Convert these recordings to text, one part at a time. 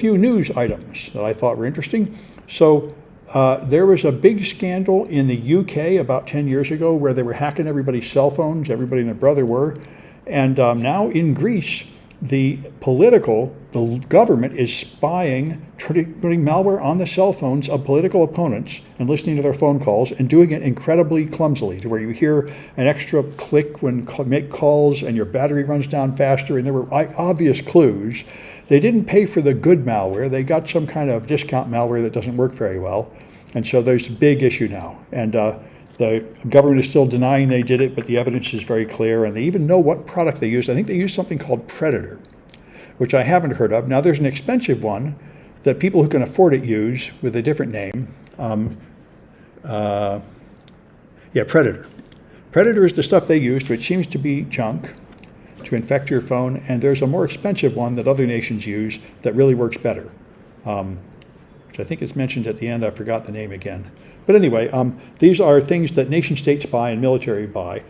few news items that I thought were interesting. So there was a big scandal in the UK about 10 years ago where they were hacking everybody's cell phones, everybody and their brother were. And now in Greece, the government is spying, putting malware on the cell phones of political opponents and listening to their phone calls and doing it incredibly clumsily to where you hear an extra click when make calls and your battery runs down faster. And there were obvious clues. They didn't pay for the good malware. They got some kind of discount malware that doesn't work very well. And so there's a big issue now. And the government is still denying they did it, but the evidence is very clear. And they even know what product they used. I think they used something called Predator, which I haven't heard of. Now there's an expensive one that people who can afford it use with a different name. Predator. Predator is the stuff they used, which seems to be junk, to infect your phone, and there's a more expensive one that other nations use that really works better, which I think is mentioned at the end. I forgot the name again. But anyway, these are things that nation states buy and military buy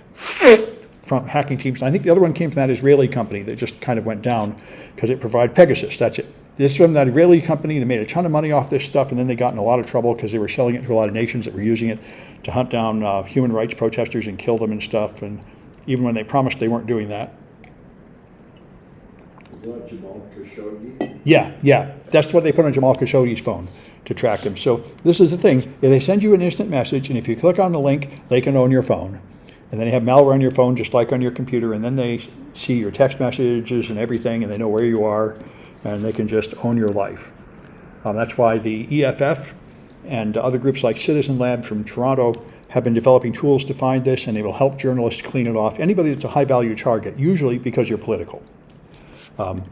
from hacking teams. And I think the other one came from that Israeli company that just kind of went down because it provided Pegasus. That's it. This is from that Israeli company. They made a ton of money off this stuff, and then they got in a lot of trouble because they were selling it to a lot of nations that were using it to hunt down human rights protesters and kill them and stuff. And even when they promised they weren't doing that. Is that Jamal Khashoggi? Yeah. That's what they put on Jamal Khashoggi's phone to track him. So this is the thing. If they send you an instant message, and if you click on the link, they can own your phone. And then they have malware on your phone just like on your computer, and then they see your text messages and everything, and they know where you are, and they can just own your life. That's why the EFF and other groups like Citizen Lab from Toronto have been developing tools to find this, and they will help journalists clean it off. Anybody that's a high-value target, usually because you're political.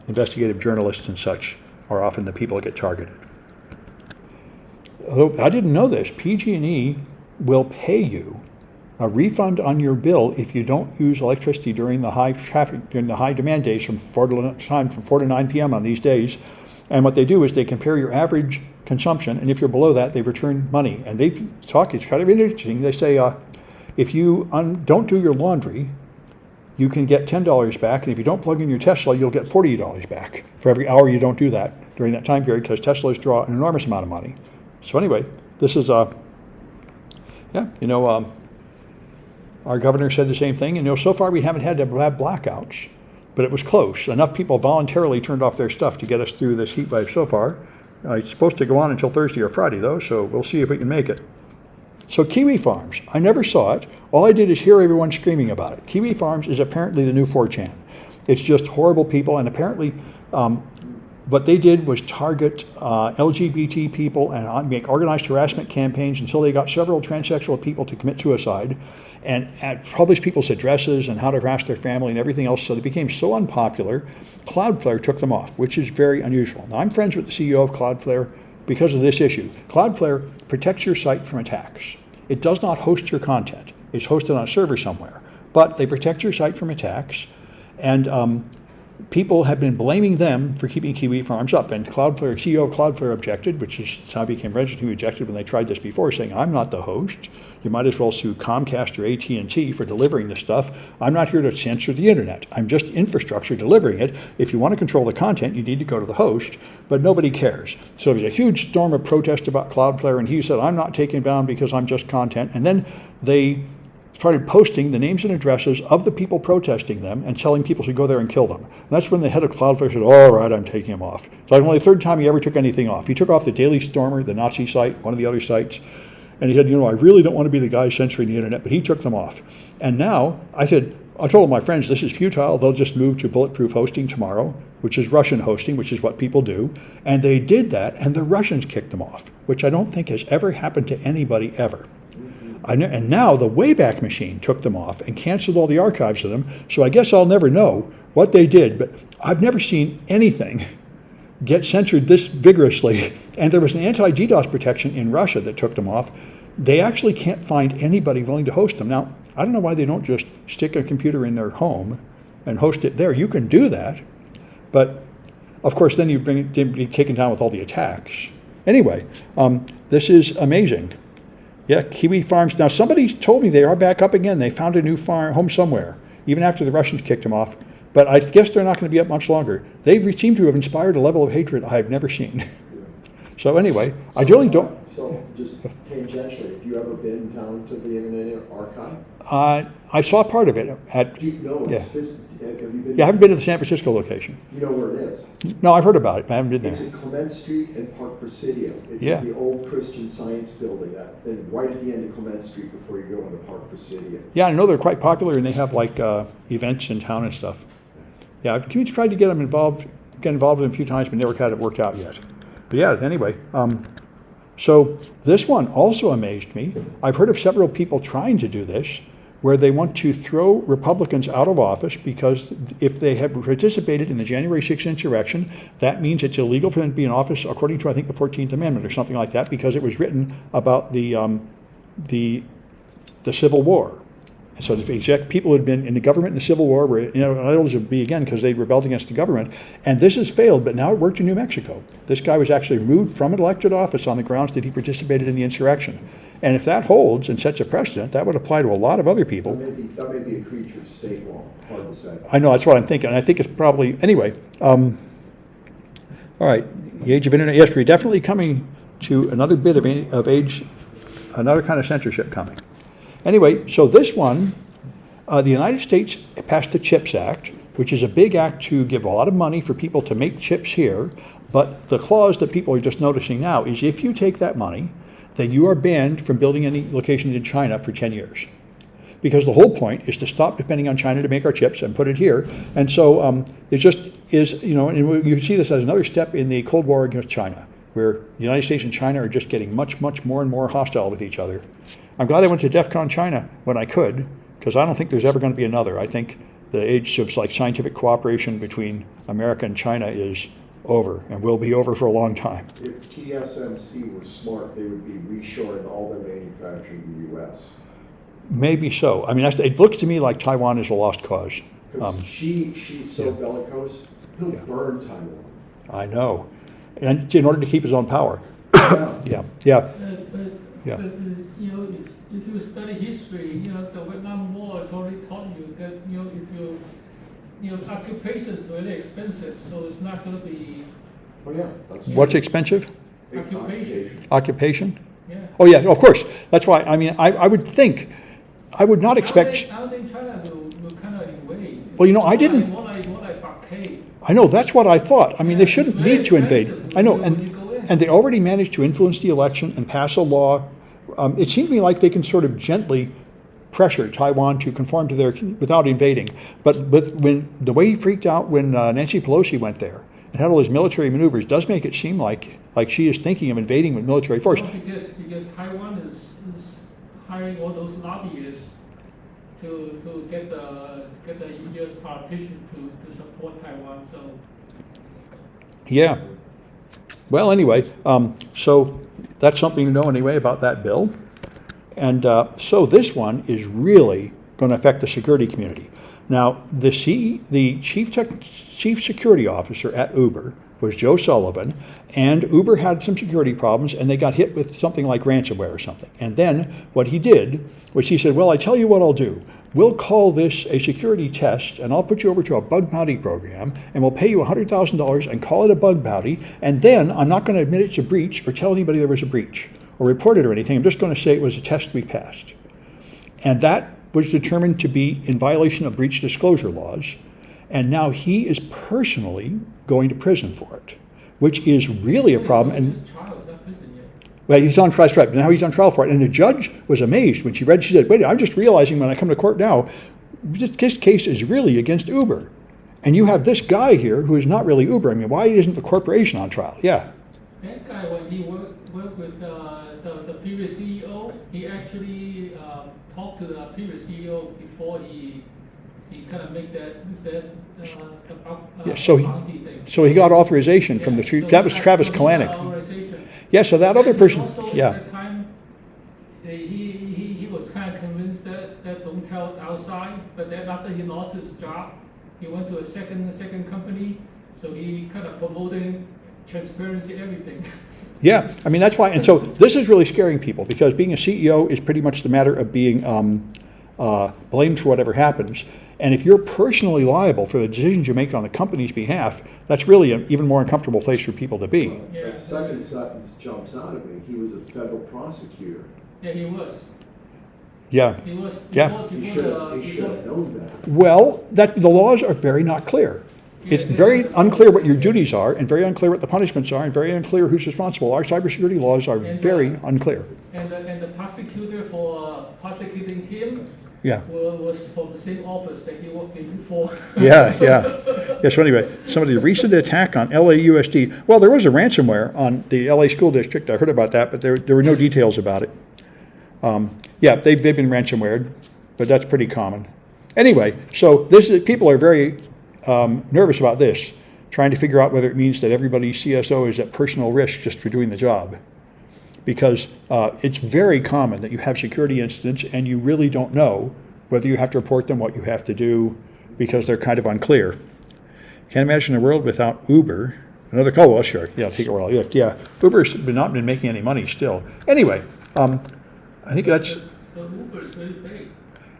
Investigative journalists and such are often the people that get targeted. Although I didn't know this, PG&E will pay you a refund on your bill if you don't use electricity during the high demand days from 4 to 9 p.m. on these days. And what they do is they compare your average consumption, and if you're below that, they return money. And they talk, it's kind of interesting. They say if you don't do your laundry, you can get $10 back, and if you don't plug in your Tesla, you'll get $40 back for every hour you don't do that during that time period, because Teslas draw an enormous amount of money. So anyway, this is our governor said the same thing, and so far we haven't had to have blackouts, but it was close. Enough people voluntarily turned off their stuff to get us through this heat wave so far. It's supposed to go on until Thursday or Friday though, so we'll see if we can make it. So Kiwi Farms, I never saw it. All I did is hear everyone screaming about it. Kiwi Farms is apparently the new 4chan. It's just horrible people, and apparently what they did was target LGBT people and make organized harassment campaigns until they got several transsexual people to commit suicide, and published people's addresses and how to harass their family and everything else. So they became so unpopular, Cloudflare took them off, which is very unusual. Now I'm friends with the CEO of Cloudflare because of this issue. Cloudflare protects your site from attacks. It does not host your content. It's hosted on a server somewhere, but they protect your site from attacks, and people have been blaming them for keeping Kiwi Farms up. And Cloudflare, CEO of Cloudflare objected, which is how it became registered. He rejected when they tried this before, saying, I'm not the host. You might as well sue Comcast or AT&T for delivering this stuff. I'm not here to censor the internet. I'm just infrastructure delivering it. If you want to control the content, you need to go to the host, but nobody cares. So there's a huge storm of protest about Cloudflare, and he said, I'm not taking it down because I'm just content. And then they started posting the names and addresses of the people protesting them and telling people to go there and kill them. And that's when the head of Cloudflare said, all right, I'm taking him off. It's like only the third time he ever took anything off. He took off the Daily Stormer, the Nazi site, one of the other sites, and he said, I really don't want to be the guy censoring the internet, but he took them off. And now, I told my friends, this is futile. They'll just move to bulletproof hosting tomorrow, which is Russian hosting, which is what people do. And they did that, and the Russians kicked them off, which I don't think has ever happened to anybody ever. And now the Wayback Machine took them off and canceled all the archives of them, so I guess I'll never know what they did, but I've never seen anything get censored this vigorously. And there was an anti-DDoS protection in Russia that took them off. They actually can't find anybody willing to host them. Now, I don't know why they don't just stick a computer in their home and host it there. You can do that, but of course then you be taken down with all the attacks. Anyway, this is amazing. Yeah, Kiwi Farms. Now, somebody told me they are back up again. They found a new home somewhere. Even after the Russians kicked them off, But I guess they're not going to be up much longer. They seem to have inspired a level of hatred I've never seen. So anyway, I really don't. So just tangentially, have you ever been down to the Internet Archive? I saw part of it at. Do you know, Yeah. have you been? Yeah, I haven't been to the San Francisco location. You know where it is? No, I've heard about it, but I haven't been It's there. at Clement Street and Park Presidio. It's Yeah. at the old Christian Science building, that thing right at the end of Clement Street before you go into Park Presidio. Yeah, I know they're quite popular, and they have like events in town and stuff. Yeah, I've tried to get them involved, get involved in a few times, but never had it worked out yet. But yeah, anyway. So this one also amazed me. I've heard of several people trying to do this, where they want to throw Republicans out of office because if they have participated in the January 6th insurrection, that means it's illegal for them to be in office according to, I think, the 14th Amendment or something like that, because it was written about the Civil War. And so the exact people who had been in the government in the Civil War were, unable to be again because they rebelled against the government. And this has failed, but now it worked in New Mexico. This guy was actually removed from an elected office on the grounds that he participated in the insurrection. And if that holds and sets a precedent, that would apply to a lot of other people. That may be a creature of state law, hard to say. I know, that's what I'm thinking. I think it's probably, anyway. All right, the age of internet. Yes, we're definitely coming to another bit of age, another kind of censorship coming. Anyway, so this one, the United States passed the CHIPS Act, which is a big act to give a lot of money for people to make chips here. But the clause that people are just noticing now is if you take that money, then you are banned from building any locations in China for 10 years. Because the whole point is to stop depending on China to make our chips and put it here. And so it just is, and you see this as another step in the Cold War against China, where the United States and China are just getting much, much more and more hostile with each other. I'm glad I went to DEF CON China when I could, because I don't think there's ever going to be another. I think the age of scientific cooperation between America and China is over and will be over for a long time. If TSMC were smart, they would be reshoring all their manufacturing in the U.S. Maybe so. I mean, it looks to me like Taiwan is a lost cause. Because she's so bellicose, he'll burn Taiwan. I know. And in order to keep his own power. Yeah. Yeah. But if you study history, the Vietnam War has already taught you that, if occupation is really expensive, so it's not going to be Oh, yeah. That's What's expensive? occupation. Occupation? Yeah. Oh, yeah, of course. That's why, I mean, I would think, I would not expect. I don't think China will kind of invade. Well, I didn't. More like blockade. I know, that's what I thought. I mean, they shouldn't It's very need to invade. expensive I know, when you go in. and they already managed to influence the election and pass a law. It seemed to me like they can sort of gently pressure Taiwan to conform to their, without invading. But when the way he freaked out when Nancy Pelosi went there and had all his military maneuvers does make it seem like she is thinking of invading with military force. Well, because Taiwan is hiring all those lobbyists to get the U.S. politician to support Taiwan. So Yeah. Well, anyway, so that's something to know anyway about that bill. And so this one is really going to affect the security community. Now, the chief security officer at Uber was Joe Sullivan, and Uber had some security problems, and they got hit with something like ransomware or something. And then what he did was he said, well, I tell you what I'll do. We'll call this a security test, and I'll put you over to a bug bounty program, and we'll pay you $100,000 and call it a bug bounty, and then I'm not going to admit it's a breach or tell anybody there was a breach or report it or anything. I'm just going to say it was a test we passed. And that was determined to be in violation of breach disclosure laws, and now he is personally going to prison for it, which is really a problem. And trial is not prison yet. well, he's on trial, right? Now he's on trial for it. And the judge was amazed when she read. She said, "Wait, I'm just realizing when I come to court now, this case is really against Uber, and you have this guy here who is not really Uber. I mean, why isn't the corporation on trial?" Yeah. That guy, when he worked with the previous CEO, he actually talked to the previous CEO before he kind of make that Yeah, so bounty thing. he got authorization from the So that was he Travis got Kalanick. authorization. Yeah. So that And other he person. also, Yeah. At that time, he was kind of convinced that don't tell outside, but then after he lost his job, he went to a second company, so he kind of promoting transparency, everything. Yeah, I mean, that's why, and so this is really scaring people because being a CEO is pretty much the matter of being blamed for whatever happens. And if you're personally liable for the decisions you make on the company's behalf, that's really an even more uncomfortable place for people to be. Yeah. That second sentence jumps out at me. He was a federal prosecutor. Yeah, he was. Yeah. He was. Yeah. He should have known that. Well, the laws are very not clear. It's very unclear what your duties are, and very unclear what the punishments are, and very unclear who's responsible. Our cybersecurity laws are very unclear. And the prosecutor for prosecuting him Yeah. was from the same office that he worked in before. Yeah, yeah. Yeah, so anyway, some of the recent attack on LAUSD, well, there was a ransomware on the LA school district. I heard about that, but there were no details about it. Yeah, they've been ransomwared, but that's pretty common. Anyway, so people are very nervous about this, trying to figure out whether it means that everybody's CSO is at personal risk just for doing the job. Because it's very common that you have security incidents and you really don't know whether you have to report them, what you have to do, because they're kind of unclear. Can't imagine a world without Uber. Another call, well, sure, yeah, take it where I live. Yeah, Uber's not been making any money still. Anyway, I think that's... The Uber is very big.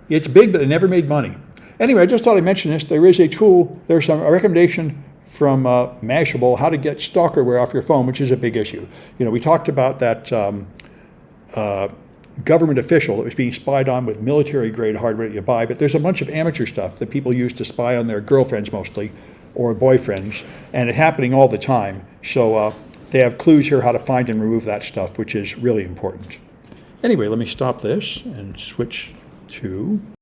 It's big, but they never made money. Anyway, I just thought I'd mention this. There is a tool, there's a recommendation from Mashable, how to get stalkerware off your phone, which is a big issue. You know, we talked about that government official that was being spied on with military-grade hardware that you buy, but there's a bunch of amateur stuff that people use to spy on their girlfriends mostly, or boyfriends, and it's happening all the time. So they have clues here how to find and remove that stuff, which is really important. Anyway, let me stop this and switch to